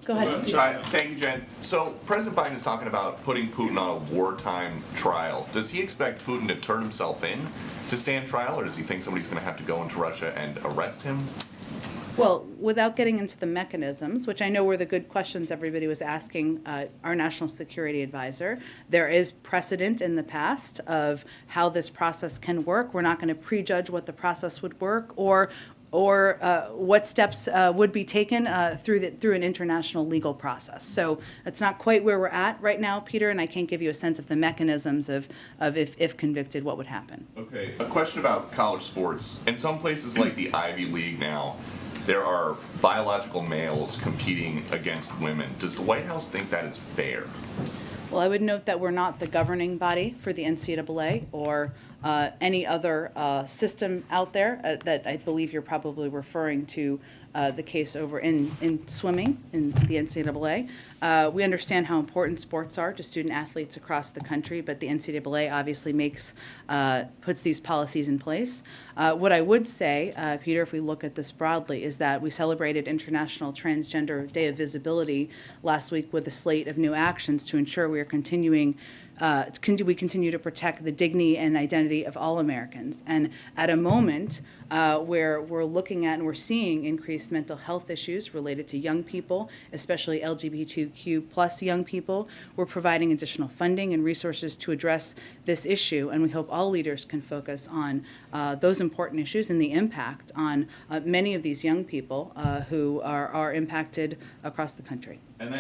Go ahead. Thank you, Jen. So President Biden is talking about putting Putin on a wartime trial. Does he expect Putin to turn himself in to stand trial, or does he think somebody's going to have to go into Russia and arrest him? Well, without getting into the mechanisms, which I know were the good questions everybody was asking our national security advisor, there is precedent in the past of how this process can work. We're not going to prejudge what the process would work or what steps would be taken through an international legal process. So that's not quite where we're at right now, Peter, and I can't give you a sense of the mechanisms of if convicted, what would happen. Okay, a question about college sports. In some places like the Ivy League now, there are biological males competing against women. Does the White House think that is fair? Well, I would note that we're not the governing body for the NCAA or any other system out there that I believe you're probably referring to the case over in swimming in the NCAA. We understand how important sports are to student athletes across the country, but the NCAA obviously puts these policies in place. What I would say, Peter, if we look at this broadly, is that we celebrated International Transgender Day of Visibility last week with a slate of new actions to ensure we are continuing we continue to protect the dignity and identity of all Americans. And at a moment where we're looking at and we're seeing increased mental health issues related to young people, especially LGBTQ plus young people, we're providing additional funding and resources to address this issue. And we hope all leaders can focus on those important issues and the impact on many of these young people who are impacted across the country.